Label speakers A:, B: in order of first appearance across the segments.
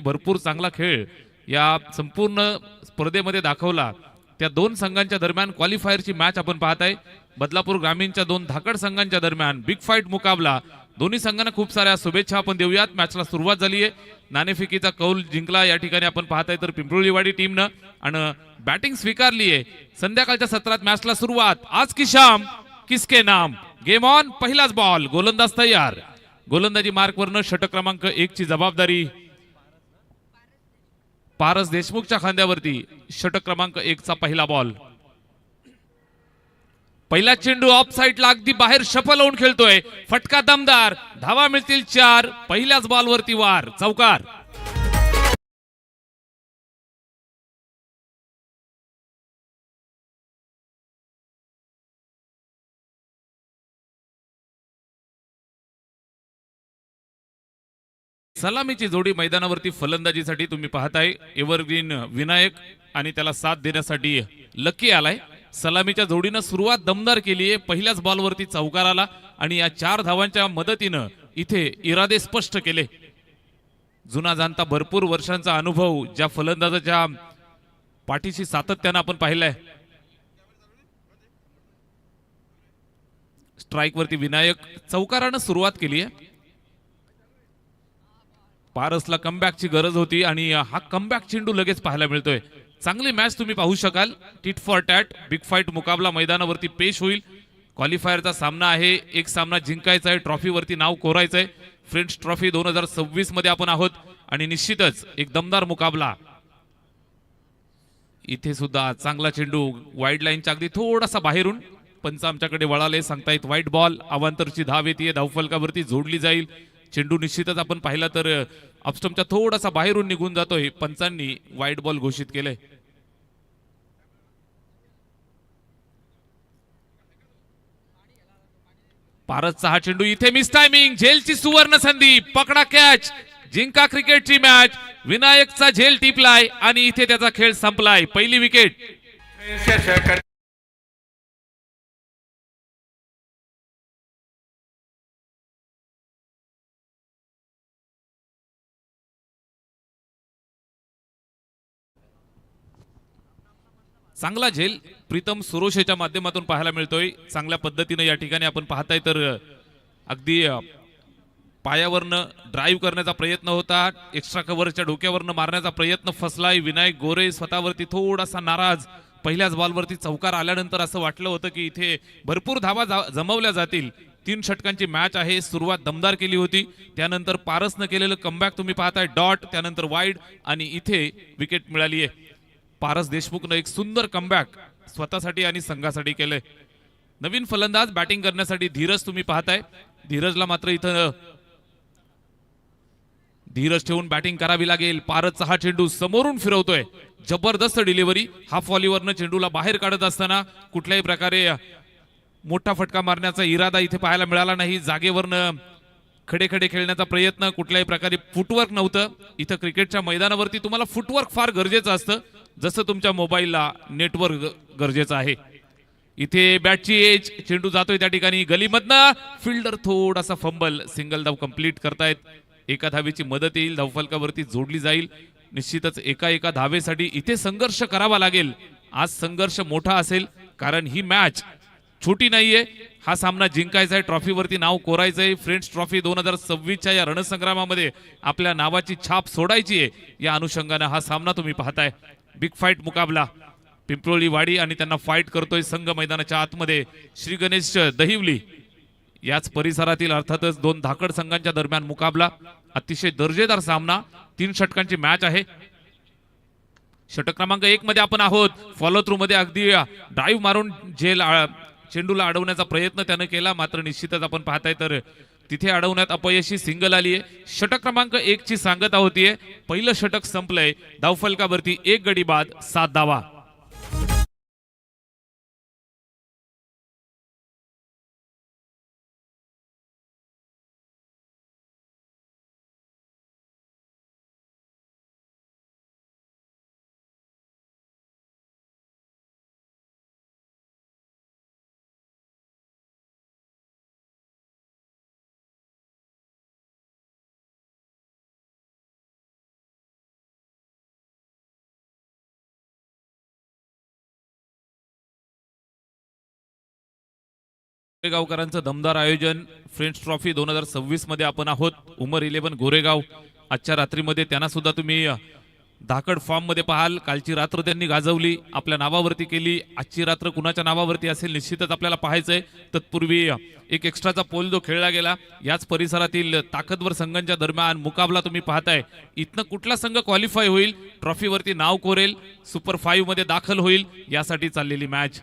A: भरपूर चांगला खेळ या संपूर्ण स्पर्धेमध्ये दाखवला। त्या दोन संघांच्या दरम्यान क्वालिफायरची मॅच आपण पाहताय। बदलापूर ग्रामीणच्या दोन धाकड संघांच्या दरम्यान बिग फाईट मुकाबला। दोन्ही संघांना खूप साऱ्या शुभेच्छा आपण देऊयात। मॅचला सुरुवात झाली आहे। नाणेफेकीचा कौल जिंकला या ठिकाणी आपण पाहताय तर पिंपळीवाडी टीमनं आणि बॅटिंग स्वीकारली आहे। संध्याकाळच्या सत्रात मॅचला सुरुवात। आज की शाम किसके नाम, गेम ऑन। पहिलाच बॉल, गोलंदाज तयार। गोलंदाजी मार्कवरनं षटक क्रमांक 1 ची जबाबदारी पारस देशमुखच्या खांद्यावरती। षटक क्रमांक 1 चा पहिला बॉल। पहिला चेंडू ऑफ साइडला अगदी बाहेर शफल होऊन खेळतोय। फटका दमदार, धावा मिळतील 4। पहिल्याच बॉलवरती वार, चौकार। सलामीची जोडी मैदानावरती फलंदाजीसाठी तुम्ही पाहताय। एव्हरग्रीन विनायक आणि त्याला साथ देण्यासाठी लकी आलाय। सलामीच्या जोडीनं सुरुवात दमदार केली आहे। पहिल्याच बॉलवरती चौकार आला आणि या 4 धावांच्या मदतीनं इथे इरादे स्पष्ट केले। जुना जाणता भरपूर वर्षांचा अनुभव ज्या फलंदाजाच्या पाठीशी सातत्यानं आपण पाहिलंय। स्ट्राइक वरती विनायक चौकारानं सुरुवात केली आहे। पारसला कमबॅकची गरज होती आणि हा कमबॅक चेंडू लगेच पाहायला मिळतोय। चांगली मॅच तुम्ही पाहू शकाल। Tit for tat big fight मुकाबला मैदानावरती पेश होईल। क्वालिफायरचा सामना आहे। एक सामना जिंकायचा आहे, ट्रॉफीवरती नाव कोरायचंय। फ्रेंच ट्रॉफी 2026 मध्ये आपण आहोत आणि निश्चितच एक दमदार मुकाबला। इथे सुद्धा चांगला चेंडू वाईड लाईनच्या अगदी थोडासा बाहेरून पंच आमच्याकडे वळाले, सांगतायत वाईट बॉल। अवांतरची धाव येते, धावफलकावरती जोडली जाईल। चेंडू निश्चितच आपण पाहिला तर अपस्टमच्या थोडासा बाहेरून निघून जातोय। पंचांनी वाईट बॉल घोषित केलंय। पारसचा हा चेंडू इथे मिस टायमिंग, झेलची सुवर्ण संधी, पकडा कॅच, जिंका क्रिकेटची मॅच। विनायकचा झेल टिपलाय आणि इथे त्याचा खेळ संपलाय। पहिली विकेट। चांगला झेल प्रीतम सुरोशेच्या माध्यमातून पाहायला मिळतोय। चांगल्या पद्धतीने या ठिकाणी आपण पाहताय तर अगदी पायावरनं ड्राईव्ह करण्याचा प्रयत्न होता। एक्स्ट्रा कव्हरच्या डोक्यावरनं मारण्याचा प्रयत्न फसलाय। विनायक गोरे स्वतःवरती थोडासा नाराज। पहिल्याच बॉलवरती चौकार आल्यानंतर असं वाटलं होतं की इथे भरपूर धावा जमवल्या जातील। 3 षटकांची मॅच आहे। सुरुवात दमदार केली होती, त्यानंतर पारसनं केलेलं कमबॅक तुम्ही पाहताय, डॉट, त्यानंतर वाईड आणि इथे विकेट मिळाली आहे। पारस देशमुखनं एक सुंदर कमबॅक स्वतःसाठी आणि संघासाठी केलंय। नवीन फलंदाज बॅटिंग करण्यासाठी धीरज तुम्ही पाहताय। धीरजला मात्र इथं धीरज ठेवून बॅटिंग करावी लागेल। पारसचा हा चेंडू समोरून फिरवतोय, जबरदस्त डिलिव्हरी। हाफ व्हॉलीवरनं चेंडूला बाहेर काढत असताना कुठल्याही प्रकारे मोठा फटका मारण्याचा इरादा इथे पाहायला मिळाला नाही। जागेवरनं खडे खडे खेळण्याचा प्रयत्न, कुठल्याही प्रकारे फुटवर्क नव्हतं। इथं क्रिकेटच्या मैदानावरती तुम्हाला फुटवर्क फार गरजेचं असतं, जसं तुमच्या मोबाईलला नेटवर्क गरजेचं आहे। इथे बॅटची एज, चेंडू जातोय त्या ठिकाणी गलीमधनं, फिल्डर थोडासा फंबल, सिंगल धाव कंप्लीट करतायत। एका धावेची मदत येईल, धावफलकावरती जोडली जाईल। निश्चितच एका धावेसाठी इथे संघर्ष करावा लागेल। आज संघर्ष मोठा असेल कारण ही मॅच छोटी नाहीये। हा सामना जिंकायचा आहे, ट्रॉफीवरती नाव कोरायचंय। फ्रेंच ट्रॉफी 2026च्या या रणसंग्रामामध्ये आपल्या नावाची छाप सोडायची आहे। या अनुषंगाने हा सामना तुम्ही पाहताय। बिग फाईट मुकाबला पिंपळीवाडी आणि त्यांना फाईट करतोय संघ मैदानाच्या आतमध्ये श्री गणेश दहिवली याच परिसरातील। अर्थातच 2 धाकड संघांच्या दरम्यान मुकाबला, अतिशय दर्जेदार सामना। 3 षटकांची मॅच आहे। षटक क्रमांक 1 मध्ये आपण आहोत। फॉलो थ्रू मध्ये अगदी ड्राईव्ह मारून झेल चेंडूला अडवण्याचा प्रयत्न त्यानं केला, मात्र निश्चितच आपण पाहताय तर तिथे अडवण्यात अपयशी, सिंगल आली आहे। षटक क्रमांक 1 ची सांगता होतीये। पहिलं षटक संपलंय, धावफलकावरती 1 गडी बाद, 7 धावा। गोरेगावकरांचं दमदार आयोजन फ्रेंड्स ट्रॉफी 2026 मध्ये आपण आहोत. उमर 11 गोरेगाव आजच्या रात्रीमध्ये त्यांना सुद्धा तुम्ही धाकड फॉर्म मध्ये पाहाल. कालची रात्र त्यांनी गाजवली, आपल्या नावावरती केली. आजची रात्र कुणाच्या नावावरती असेल निश्चितच आपल्याला पाहायचंय. तत्पूर्वी एक एक्स्ट्राचा पोल जो खेळला गेला, याच परिसरातील ताकदवर संघांच्या दरम्यान मुकाबला तुम्ही पाहताय. इथनं कुठला संघ क्वालिफाय होईल, ट्रॉफीवरती नाव कोरेल, सुपर 5 मध्ये दाखल होईल, यासाठी चाललेली मॅच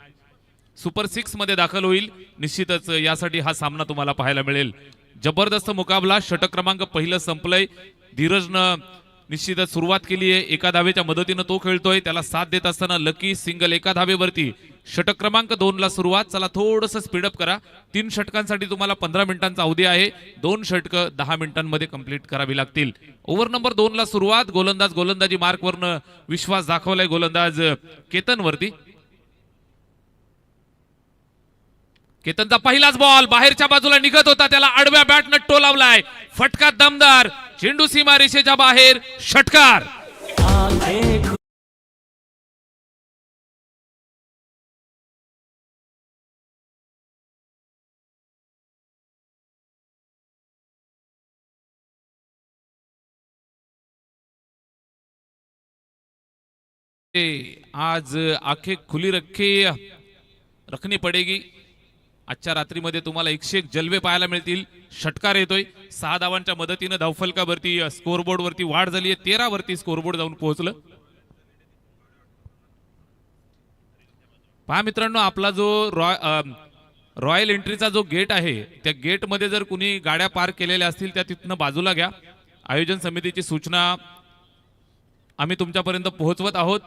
A: सुपर 6 मध्ये दाखल होईल. निश्चितच यासाठी हा सामना तुम्हाला पाहायला मिळेल. जबरदस्त मुकाबला. षटक क्रमांक पहिलं संपलंय. धीरजनं निश्चितच सुरुवात केली आहे. एका धावेच्या मदतीनं तो खेळतोय. त्याला साथ देत असताना लकी सिंगल एका धावेवरती. षटक क्रमांक 2 ला सुरुवात. चला थोडंसं स्पीडअप करा. 3 षटकांसाठी तुम्हाला 15 मिनिटांचा अवधी आहे. 2 षटकं 10 मिनिटांमध्ये कंप्लीट करावी लागतील. ओव्हर नंबर 2 ला सुरुवात. गोलंदाजी मार्कवरनं विश्वास दाखवलाय गोलंदाज केतन वरती. केतनचा पहिलाच बॉल बाहेरच्या बाजूला निघत होता, त्याला आडव्या बॅटनं टोलावलाय. फटका दमदार. चेंडू सीमा रेषेच्या बाहेर. षटकार. आज आंखें खुली रखनी पडेगी. आजच्या रात्रीमध्ये तुम्हाला 101 जलवे पाहायला मिळतील. षटकार येतोय. 6 धावांच्या मदतीनं धावफलकावरती स्कोरबोर्ड वरती वाढ झाली आहे. 13 वरती स्कोरबोर्ड जाऊन पोहोचलं. पहा मित्रांनो, आपला जो रॉयल एंट्रीचा जो गेट आहे, त्या गेट मध्ये जर कुणी गाड्या पार्क केलेल्या असतील त्या तिथनं बाजूला घ्या. आयोजन समितीची सूचना आम्ही तुमच्यापर्यंत पोहोचवत आहोत.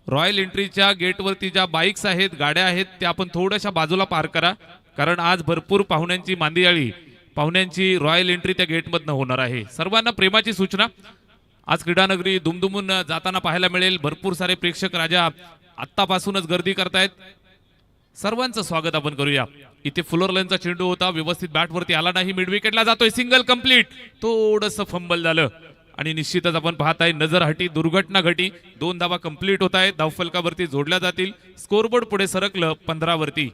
A: रॉयल एंट्रीच्या गेटवरती ज्या बाईक्स आहेत, गाड्या आहेत, त्या आपण थोड्याशा बाजूला पार्क करा. कारण आज भरपूर पाहुण्यांची मांदियाळी, पाहुण्यांची रॉयल एंट्री त्या गेटमधनं होणार आहे. सर्वांना प्रेमाची सूचना. आज क्रीडानगरी दुमदुमून जाताना पाहायला मिळेल. भरपूर सारे प्रेक्षक राजा आत्तापासूनच गर्दी करतायत. सर्वांचं स्वागत आपण करूया. इथे फुलर लाईनचा चेंडू होता, व्यवस्थित बॅटवरती आला नाही. मिड विकेटला जातोय. Single complete. थोडंसं फंबल झालं आणि निश्चितच आपण पाहताय नजर हटी, दुर्घटना घटी. 2 धावा कंप्लीट होत आहेत. धावफलकावरती जोडल्या जातील. स्कोरबोर्ड पुढे सरकलं 15 वरती.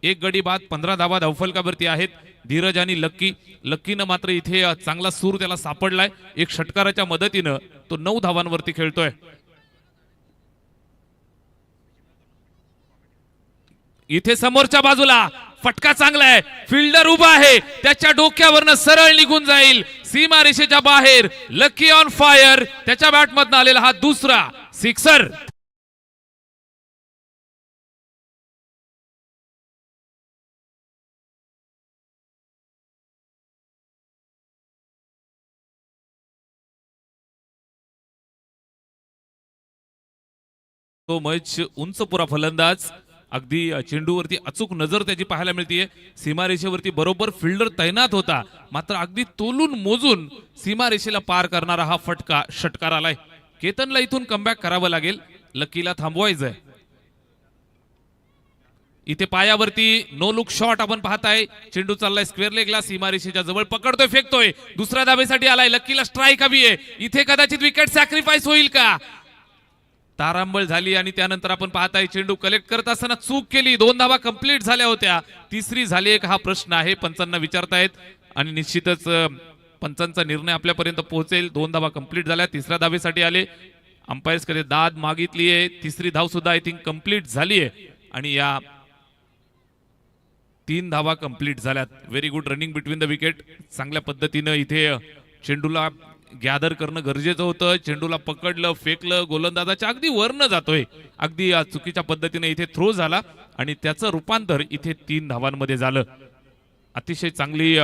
A: 1 गडी बाद 15 धावा धावफलकावरती आहेत. धीरज आणि लक्कीनं मात्र इथे चांगला सूर त्याला सापडलाय. एक षटकाराच्या मदतीनं तो 9 धावांवरती खेळतोय. इथे समोरच्या बाजूला फटका चांगला आहे. फिल्डर उभा आहे, त्याच्या डोक्यावरनं सरळ निघून जाईल सीमा रेषेच्या बाहेर. Lucky on fire. त्याच्या बॅटमधनं आलेला हा दुसरा सिक्सर. तो मैच उंच पुरा फलंदाज. अगदी चेंडूवरती अचूक नजर त्याची पाहायला मिळतीये. सीमारेषेवरती बरोबर फिल्डर तैनात होता, मात्र अगदी तोलून मोजून सीमारेषेला पार करणारा हा फटका षटकार आलाय. केतनला इथून कमबॅक करावं लागेल. लकीला थांबवायचंय. इथे पायावरती नो लुक शॉट आपण पाहताय. चेंडू चाललाय स्क्वेअर लेगला. सीमारेषेच्या जवळ पकडतोय, फेकतोय. दुसऱ्या धावेसाठी आलाय. लकीला स्ट्राईक हवी आहे. इथे कदाचित विकेट सॅक्रिफाईस होईल का? तारांबळ झाली आणि त्यानंतर आपण पाहताय चेंडू कलेक्ट करत असताना चूक केली. 2 धावा कंप्लीट झाल्या होत्या. तिसरी झाली एक, हा प्रश्न आहे पंचांना विचारतायत आणि निश्चितच पंचांचा निर्णय आपल्यापर्यंत पोहोचेल. 2 धावा कंप्लीट झाल्या. तिसऱ्या धावेसाठी आले. अंपायर्स कडे दाद मागितली आहे. तिसरी धाव सुद्धा आय थिंक कंप्लीट झाली आहे आणि या 3 धावा कंप्लीट झाल्यात. Very good running between the wicket. चांगल्या पद्धतीनं इथे चेंडूला गॅदर करणं गरजेचं होतं. चेंडूला पकडलं, फेकलं. गोलंदाजाच्या अगदी वरनं जातोय. अगदी चुकीच्या पद्धतीने इथे थ्रो झाला आणि त्याचं रूपांतर इथे 3 धावांमध्ये झालं. अतिशय चांगली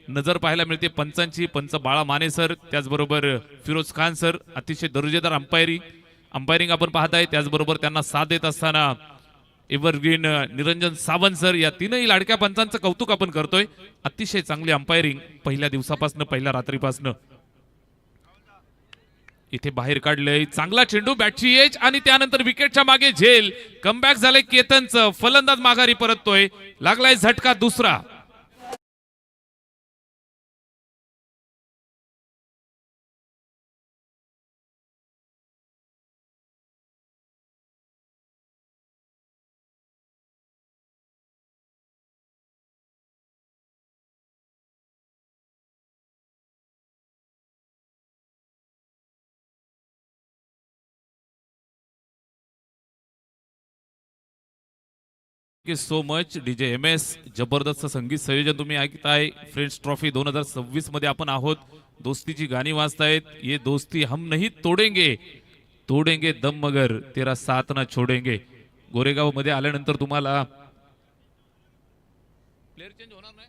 A: नजर पाहायला मिळते पंचांची. पंच बाळा माने सर, त्याचबरोबर फिरोज खान सर, अतिशय दर्जेदार अंपायरिंग आपण पाहताय. त्याचबरोबर त्यांना साथ देत असताना एव्हरग्रीन निरंजन सावंत सर, या तीनही लाडक्या पंचांचं कौतुक आपण करतोय. अतिशय चांगली अंपायरिंग पहिल्या दिवसापासून, पहिल्या रात्रीपासून. इथे बाहेर काढलंय. चांगला चेंडू, बॅटची एज आणि त्यानंतर विकेटच्या मागे झेल. कमबॅक झालंय केतनचं. फलंदाज माघारी परततोय. लागलाय झटका दुसरा. You so much DJ M S. जबरदस्त संगीत संयोजन तुम्ही ऐकताय. फ्रेंड्स ट्रॉफी 2026 मध्ये आपण आहोत. दोस्तीची गाणी वाजतायत. ये दोस्ती हम नहीं तोडेंगे, तोडेंगे दम मगर तेरा साथ ना छोडेंगे. गोरेगाव मध्ये आल्यानंतर तुम्हाला प्लेअर चेंज होणार नाही.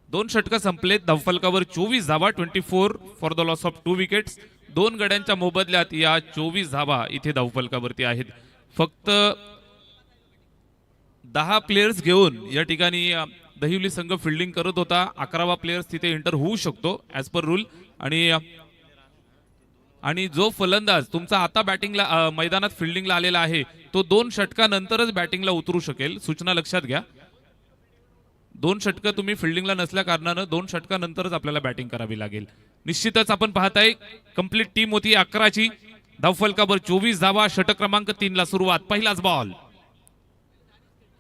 A: दोन षटक संपलेत. धावफलकावर 24 धावा, 24 for the loss of 2 wickets. दोन गड्यांच्या मोबदल्यात या 24 धावा इथे धावफलकावरती आहेत. फक्त 10 प्लेयर्स घेऊन या ठिकाणी दहिवली संघ फिल्डिंग करत होता. 11वा प्लेयर्स तिथे एंटर होऊ शकतो ऍज पर रूल. आणि जो फलंदाज तुमचा आता बॅटिंगला मैदानात फिल्डिंगला आलेला आहे तो 2 षटकानंतरच बॅटिंगला उतरू शकेल. सूचना लक्षात घ्या. 2 षटकं तुम्ही फिल्डिंगला नसल्या कारणानं 2 षटकानंतरच आपल्याला बॅटिंग करावी लागेल. निश्चितच आपण पाहताय कंप्लीट टीम होती 11ची. धावफलकावर 24 धावा. षटक क्रमांक 3 ला सुरुवात. पहिलाच बॉल.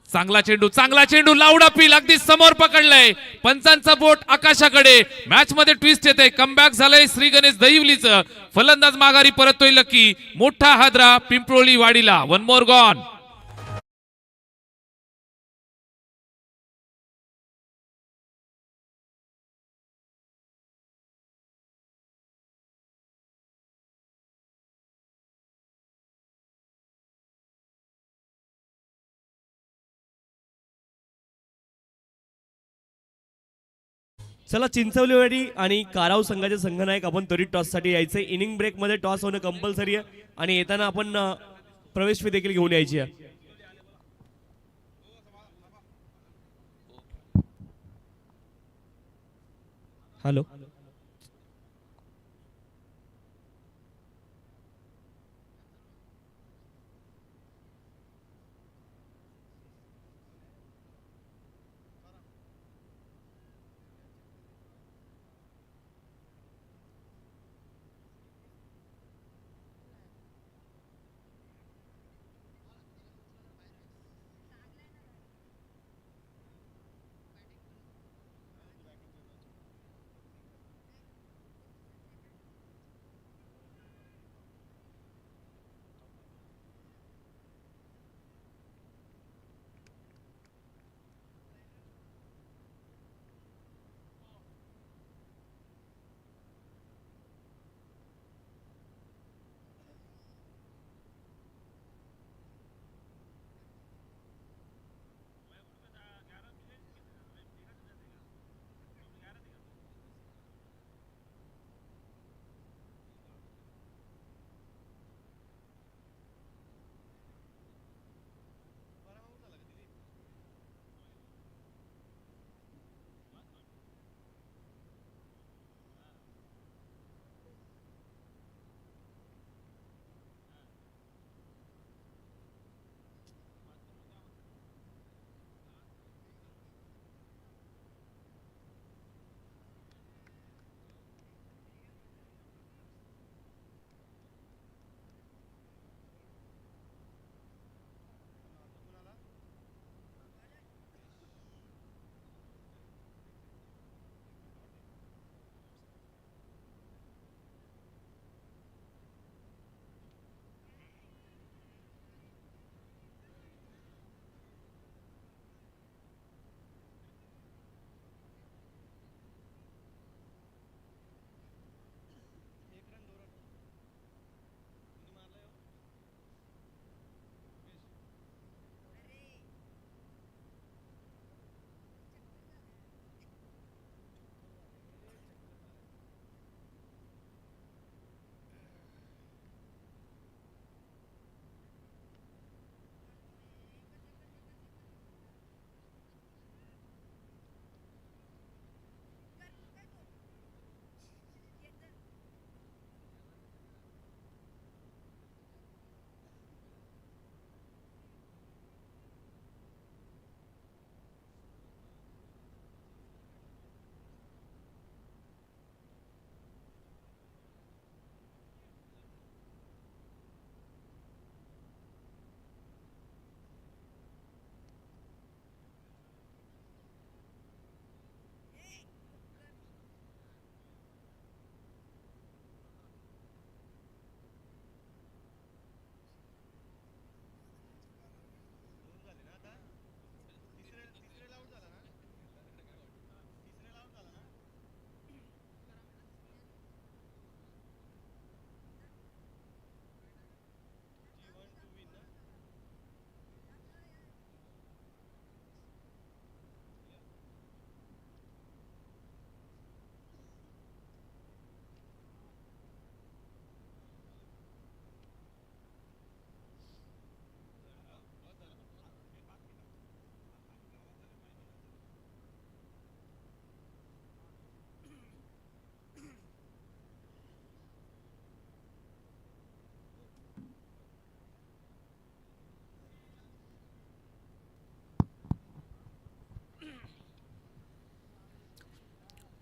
A: चांगला चेंडू, चांगला चेंडू. लावडा पील अगदी समोर पकडलंय. पंचांचा बोट आकाशाकडे. मॅच मध्ये ट्विस्ट येते. कमबॅक झालंय श्री गणेश दहिवलीचं. फलंदाज माघारी परततोय लकी. मोठा हादरा पिंपरोळी वाडीला. One more gone.
B: चला चिंचवलीवाडी आणि काराव संघाचे संघनायक आपण त्वरित टॉससाठी यायचे. इनिंग ब्रेक मध्ये टॉस होणं कंपल्सरी आहे आणि येताना आपण प्रवेश फी देखील घेऊन यायची आहे. हॅलो.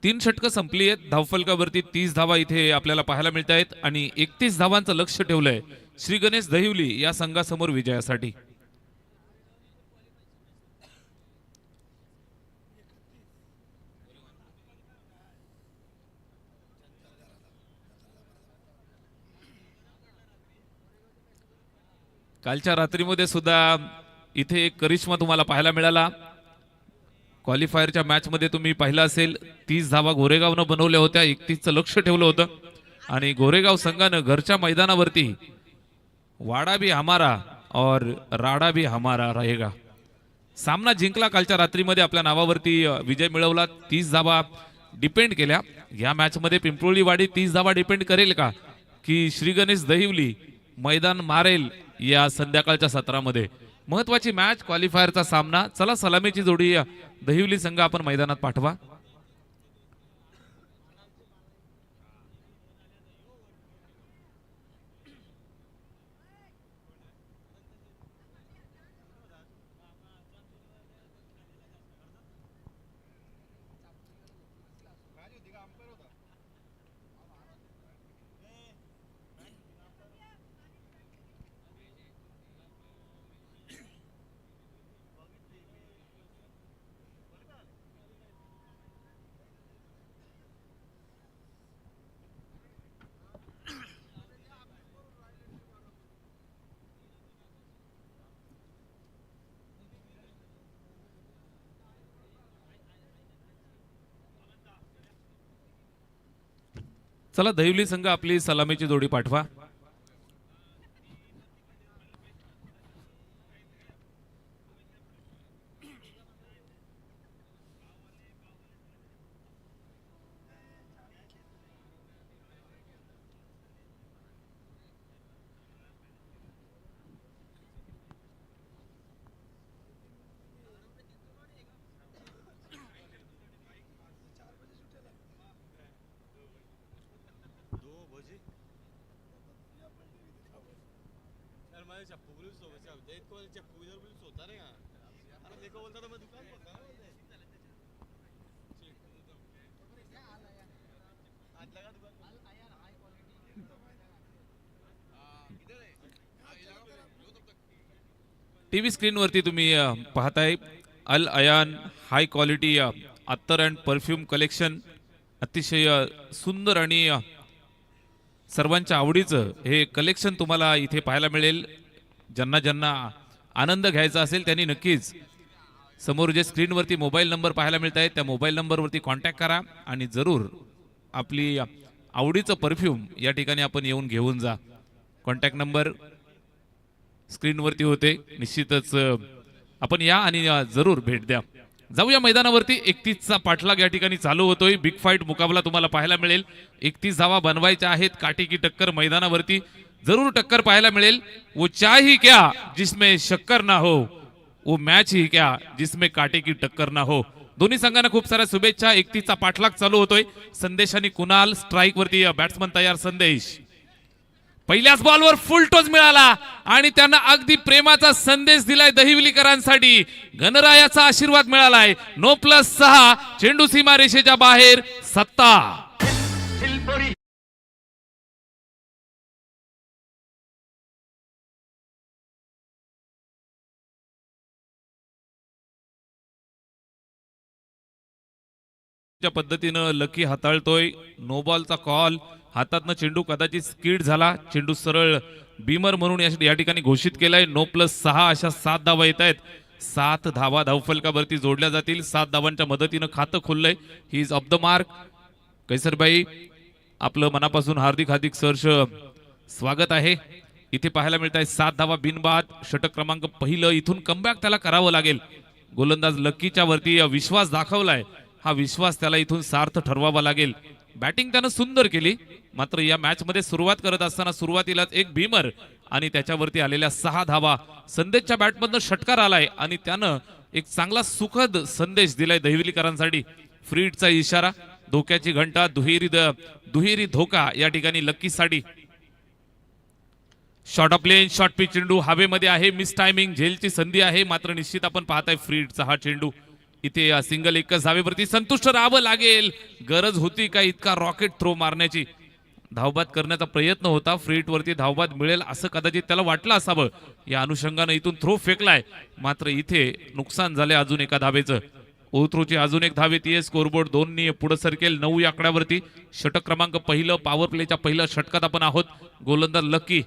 A: 3 षटकं संपली आहेत. धावफलकावरती 30 धावा इथे आपल्याला पाहायला मिळत आहेत आणि 31 धावांचं लक्ष ठेवलंय श्री गणेश दहिवली या संघासमोर विजयासाठी. कालच्या रात्रीमध्ये सुद्धा इथे एक करिश्मा तुम्हाला पाहायला मिळाला. क्वालिफायरच्या मॅच मध्ये तुम्ही पाहिलं असेल 30 धावा गोरेगावनं बनवल्या होत्या. 31चं लक्ष ठेवलं होतं आणि गोरेगाव संघानं घरच्या मैदानावरती वाडा भी हमारा और राडा भी हमारा रहेगा सामना जिंकला. कालच्या रात्रीमध्ये आपल्या नावावरती विजय मिळवला. 30 धावा डिपेंड केल्या. या मॅच मध्ये पिंपळीवाडी 30 धावा डिपेंड करेल का की श्री गणेश दहिवली मैदान मारेल या संध्याकाळच्या सत्रामध्ये. महत्वाची मॅच, क्वालिफायरचा सामना. चला सलामीची जोडी दहिवली संघ आपण मैदानात पाठवा. चला दहिवली संघ आपली सलामीची जोडी पाठवा. टीव्ही स्क्रीनवरती तुम्ही पाहताय अल अयान हाय क्वालिटी अत्तर अँड परफ्यूम कलेक्शन. अतिशय सुंदर आणि सर्वांच्या आवडीचं हे कलेक्शन तुम्हाला इथे पाहायला मिळेल. ज्यांना ज्यांना आनंद घ्यायचा असेल त्यांनी नक्कीच समोर जे स्क्रीनवरती मोबाईल नंबर पाहायला मिळत आहेत त्या मोबाईल नंबरवरती कॉन्टॅक्ट करा आणि जरूर आपली आवडीचं परफ्यूम या ठिकाणी आपण येऊन घेऊन जा. कॉन्टॅक्ट नंबर स्क्रीनवरती होते. निश्चितच आपण या आणि जरूर भेट द्या. जाऊया मैदानावरती. 31चा पाठलाग या ठिकाणी चालू होतोय. बिग फाईट मुकाबला तुम्हाला पाहायला मिळेल. 31 धावा बनवायच्या आहेत. काटी की टक्कर मैदानावरती जरूर टक्कर पाहायला मिळेल. वो चाय ही क्या जिसमें शक्कर ना हो, वो मॅच ही क्या जिसमें काटे की टक्कर ना हो. दोन्ही संघांना खूप साऱ्या शुभेच्छा. 31चा पाठलाग चालू होतोय. संदेश आणि कुणाल स्ट्राईक वरती. बॅट्समन तयार. संदेश पहिल्याच बॉलवर फुल टॉस मिळाला आणि त्यांना अगदी प्रेमाचा संदेश दिलाय दहिवलीकरांसाठी. गणरायाचा आशीर्वाद मिळालाय. 9+6 चेंडू सीमा रेषेच्या बाहेर. सत्ता पद्धतीनं लकी हाताळतोय. नो बॉलचा कॉल. हातातनं चेंडू कदाचित स्किड झाला. चेंडू सरळ बीमर म्हणून या ठिकाणी घोषित केलाय. 9+6 अशा 7 धावा येत आहेत. 7 धावा धावफलकावरती जोडल्या जातील. 7 धावांच्या मदतीनं खातं खुललंय. He is off the mark. Kaisarbai आपलं मनापासून हार्दिक हार्दिक सहर्ष स्वागत आहे. इथे पाहायला मिळत आहे 7 धावा बिनबाद. षटक क्रमांक पहिलं. इथून कमबॅक त्याला करावं लागेल. गोलंदाज लकीच्या वरती विश्वास दाखवलाय. हा विश्वास त्याला इथून सार्थ ठरवावा लागेल. बॅटिंग त्यानं सुंदर केली. मात्र या मॅच मध्ये सुरुवात करत असताना सुरुवातीलाच एक भीमर आणि त्याच्यावरती आलेल्या 6 धावा. संदेशच्या बॅटमधनं षटकार आलाय आणि त्यानं एक चांगला सुखद संदेश दिलाय दहिवलीकरांसाठी. फ्रीडचा इशारा. धोक्याची घंटा. दुहेरी धोका या ठिकाणी लक्कीसाठी. Short of length. Short pitch चेंडू हवेमध्ये आहे. Miss timing. झेलची संधी आहे. मात्र निश्चित आपण पाहताय फ्रीडचा हा चेंडू इथे या सिंगल एकच धावेवरती संतुष्ट राहावं लागेल. गरज होती का इतका रॉकेट थ्रो मारण्याची? धावबाद करण्याचा प्रयत्न होता, फ्रीट वरती धावबाद मिळेल असं कदाचित त्याला वाटलं असावं. या अनुषंगाने इथून थ्रो फेकलाय, मात्र इथे नुकसान झाले अजून एका धावेचं. ओथ्रोची अजून एक धावे ती स्कोरबोर्ड 2 पुढे सरकेल 9 या आकड्यावरती. षटक क्रमांक पहिलं, पॉवर प्लेच्या पहिल्या षटकात आपण आहोत. गोलंदाज Lucky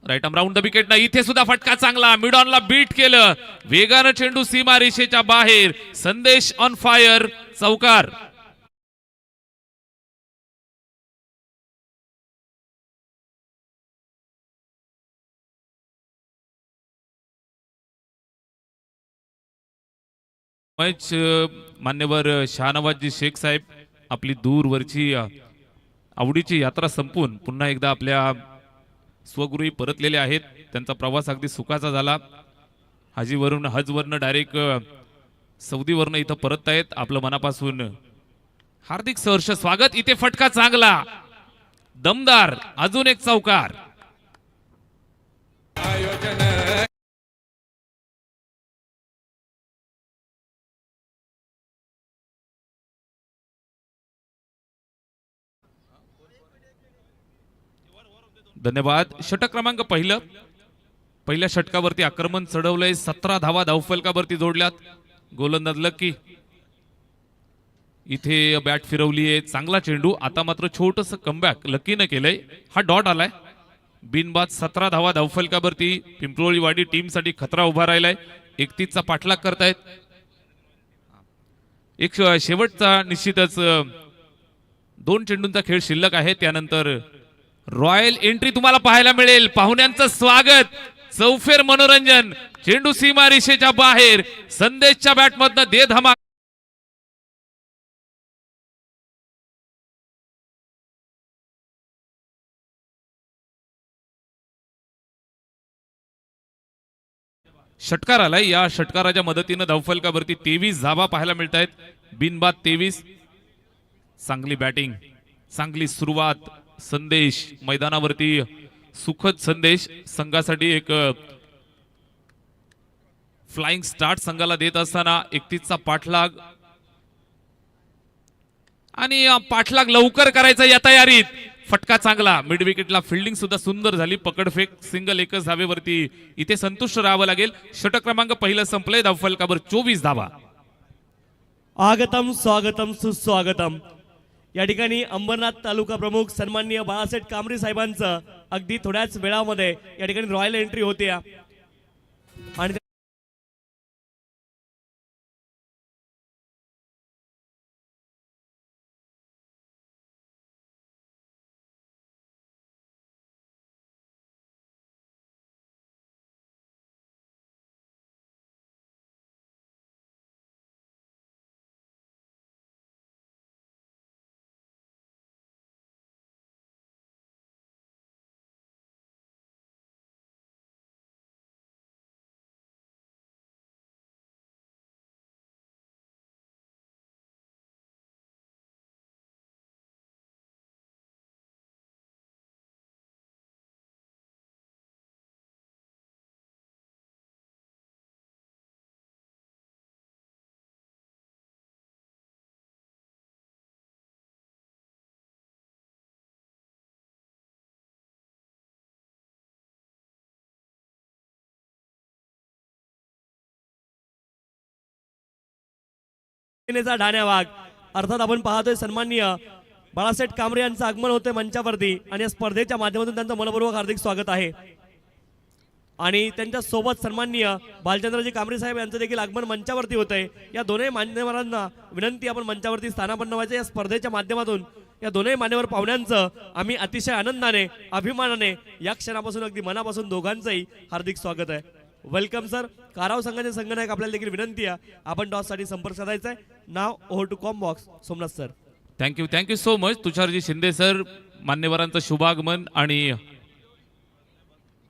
A: right arm round the wicket ना. इथे सुद्धा फटका चांगला, मिड ऑनला बीट केलं, वेगानं चेंडू सीमा रेषेच्या बाहेर. संदेश ऑन फायर, चौकार. मॅच मान्यवर शहानवाजी शेख साहेब आपली दूरवरची आवडीची यात्रा संपून पुन्हा एकदा आपल्या स्वगृही परतलेले आहेत. त्यांचा प्रवास अगदी सुखाचा झाला. हाजीवरून हजवरनं डायरेक्ट सौदीवरनं इथं परत आहेत. आपलं मनापासून हार्दिक सहर्ष स्वागत. इथे फटका चांगला, दमदार, अजून एक चौकार. धन्यवाद. षटक क्रमांक पहिलं, पहिल्या षटकावरती आक्रमण चढवलंय. 17 धावा धावफलकावरती जोडल्यात. गोलंदाज लकी इथे बॅट फिरवली आहे, चांगला चेंडू. आता मात्र छोटस कमबॅक लकीनं केलंय. हा डॉट आलाय बिनबाद. 17 धावा धावफलकावरती पिंपरोळीवाडी टीम साठी खतरा उभा राहिलाय. 31 चा पाठलाग करतायत. एक शेवटचा निश्चितच 2 चेंडूंचा खेळ शिल्लक आहे. त्यानंतर रॉयल एंट्री तुम्हाला पाहायला मिळेल. पाहुण्यांचं स्वागत, चौफेर मनोरंजन. चेंडू सीमा रेषेच्या बाहेर. संदेशच्या बॅटमधनं दे धमाका. षटकार आलाय. या षटकाराच्या मदतीनं धावफलकावरती 23 धावा पाहायला मिळत आहेत. बिनबाद 23. चांगली बॅटिंग, चांगली सुरुवात. संदेश मैदानावरती सुखद संदेश संघासाठी एक फ्लाइंग स्टार्ट संघाला देत असताना 31 चा पाठलाग आणि पाठलाग लवकर करायचा या तयारीत. फटका चांगला, मिड विकेटला फिल्डिंग सुद्धा सुंदर झाली. पकडफेक सिंगल एकच धावेवरती इथे संतुष्ट राहावं लागेल. षटक क्रमांक पहिलं संपलंय. धावफलकावर 24 धावा.
B: आगतम स्वागतम सुस्वागतम. या ठिकाणी अंबरनाथ तालुका प्रमुख सन्माननीय बाळासाहेब कांबरी साहेबांचं अगदी थोड्याच वेळामध्ये या ठिकाणी रॉयल एंट्री होते आणि ढाण्या वाघ अर्थात आपण पाहतोय सन्माननीय बाळासाहेब कांबरे यांचं आगमन होतंय मंचावरती आणि या स्पर्धेच्या माध्यमातून त्यांचं मनपूर्वक हार्दिक स्वागत आहे. आणि त्यांच्या सोबत सन्माननीय बालचंद्रजी कांबरे साहेब यांचं देखील आगमन मंचावरती होतंय. या दोन्ही मान्यवरांना विनंती आपण मंचावरती स्थानापन्न व्हायचं. या स्पर्धेच्या माध्यमातून या दोन्ही मान्यवर पाहुण्यांचं आम्ही अतिशय आनंदाने अभिमानाने या क्षणापासून अगदी मनापासून दोघांचंही हार्दिक स्वागत आहे. Welcome sir. काराव संघाचे संघनायक आपल्याला देखील विनंती आहे आपण टॉस साठी संपर्क साधायचा आहे. नाव over to com box Somnath sir.
A: Thank you so much तुषारजी शिंदे सर. मान्यवरांचं शुभागमन आणि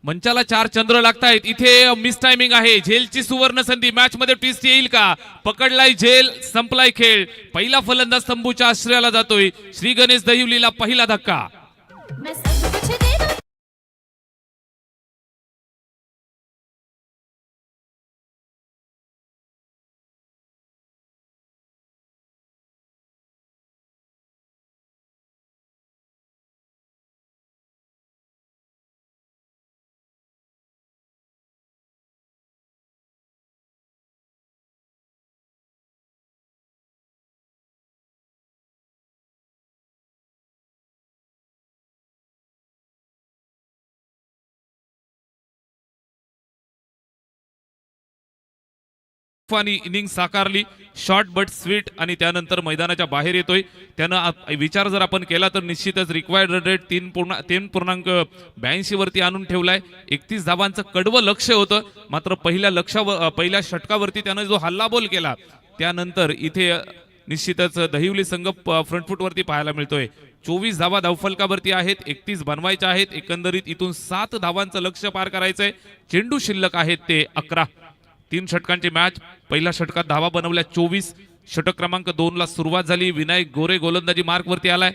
A: मंचाला 4 चंद्र लागतायत. इथे मिस टायमिंग आहे. झेलची सुवर्ण संधी. मॅच मध्ये ट्विस्ट येईल का? पकडलाय झेल, संपलाय खेळ. पहिला फलंदाज तंबूच्या आश्रयाला जातोय. श्री गणेश दहिवलीला पहिला धक्का. आणि इनिंग साकारली, शॉर्ट बट स्वीट, आणि त्यानंतर मैदानाच्या बाहेर येतोय. त्यानं विचार जर आपण केला तर निश्चितच रिक्वायर्ड रन रेट 3.82 वरती आणून ठेवलाय. 31 धावांचं कडवं लक्ष होतं, मात्र पहिल्या षटकावरती त्यानं जो हल्लाबोल केला त्यानंतर इथे निश्चितच दहिवली संघ फ्रंट फुटवरती पाहायला मिळतोय. 24 धावा धावफलकावरती आहेत, 31 बनवायच्या आहेत. एकंदरीत इथून 7 धावांचं लक्ष पार करायचंय. चेंडू शिल्लक आहेत ते 11. 3 षटकांची मॅच. पहिल्या षटकात धावा बनवल्या 24. षटक क्रमांक 2 ला सुरुवात झाली. विनायक गोरे गोलंदाजी मार्क वरती आलाय.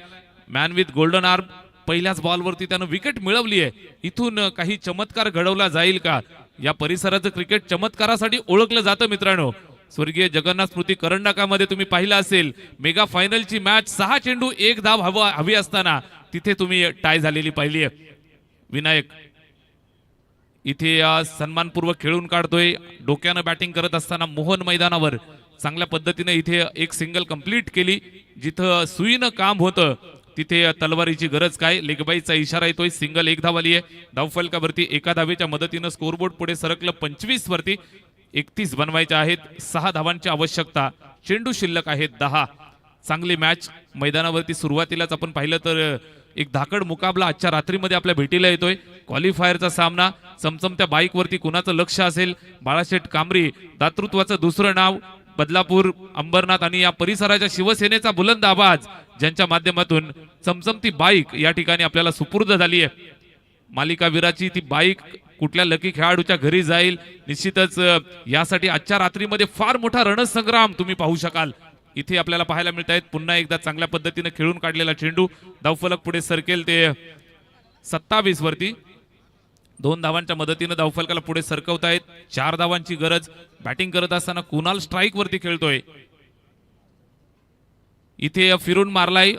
A: Man with golden arm. पहिल्याच बॉलवरती त्यानं विकेट मिळवली आहे. इथून काही चमत्कार घडवला जाईल का? या परिसराचं क्रिकेट चमत्कारासाठी ओळखलं जातं मित्रांनो. स्वर्गीय जगन्नाथ स्मृती करंडकामध्ये तुम्ही पाहिलं असेल, मेगा फायनलची मॅच 6 चेंडू 1 धाव हवी असताना तिथे तुम्ही टाय झालेली पाहिली आहे. विनायक इथे सन्मानपूर्वक खेळून काढतोय. डोक्यानं बॅटिंग करत असताना मोहन मैदानावर चांगल्या पद्धतीने इथे एक सिंगल कंप्लीट केली. जिथं सुईनं काम होतं तिथे तलवारीची गरज काय? लेगबाईचा इशारा येतोय. सिंगल 1 धाव आली आहे. धावफलकावरती एका धावेच्या मदतीनं स्कोरबोर्ड पुढे सरकलं 25 वरती. 31 बनवायचे आहेत. 6 धावांची आवश्यकता. चेंडू शिल्लक आहेत 10. चांगली मॅच मैदानावरती सुरुवातीलाच आपण पाहिलं तर एक धाकड मुकाबला आजच्या रात्रीमध्ये आपल्या भेटीला येतोय. क्वालिफायरचा सामना. चमचमत्या बाईकवरती कुणाचं लक्ष असेल? बाळाशेठ कांबरी, दातृत्वाचं दुसरं नाव, बदलापूर, अंबरनाथ आणि या परिसराच्या शिवसेनेचा बुलंद आवाज, ज्यांच्या माध्यमातून चमचमती बाईक या ठिकाणी आपल्याला सुपूर्द झाली आहे. मालिका वीराची ती बाईक कुठल्या लकी खेळाडूच्या घरी जाईल निश्चितच यासाठी आजच्या रात्रीमध्ये फार मोठा रणसंग्राम तुम्ही पाहू शकाल. इथे आपल्याला पाहायला मिळत आहेत. पुन्हा एकदा चांगल्या पद्धतीने खेळून काढलेला चेंडू. धावफलक पुढे सरकेल ते 27 वरती. 2 धावांच्या मदतीने धावफलकाला पुढे सरकवतायत. 4 धावांची गरज. बॅटिंग करत असताना कुणाल स्ट्राईक वरती खेळतोय. इथे फिरून मारलाय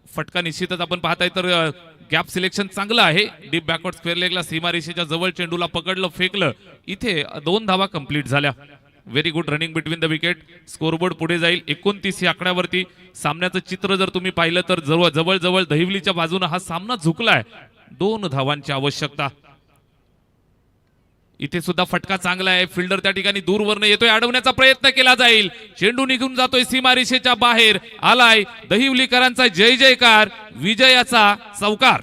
A: फटका. निश्चितच आपण पाहताय तर गॅप सिलेक्शन चांगलं आहे. डीप बॅकवर्ड स्क्वेअर लेगला सीमारेषेच्या जवळ चेंडूला पकडलं, फेकलं. इथे 2 धावा कंप्लीट झाल्या. Very good running between the wicket. Scoreboard पुढे जाईल 29 या आकड्यावरती. सामन्याचं चित्र जर तुम्ही पाहिलं तर जवळ दहिवलीच्या बाजूने हा सामना झुकलाय. 2 धावांची आवश्यकता. इथे सुद्धा फटका चांगला आहे. फिल्डर त्या ठिकाणी दूरवरनं येतोय. अडवण्याचा प्रयत्न केला जाईल. चेंडू निघून जातोय सीमारेषेच्या बाहेर. आलाय दहिवलीकरांचा जय जयकार, विजयाचा चौकार.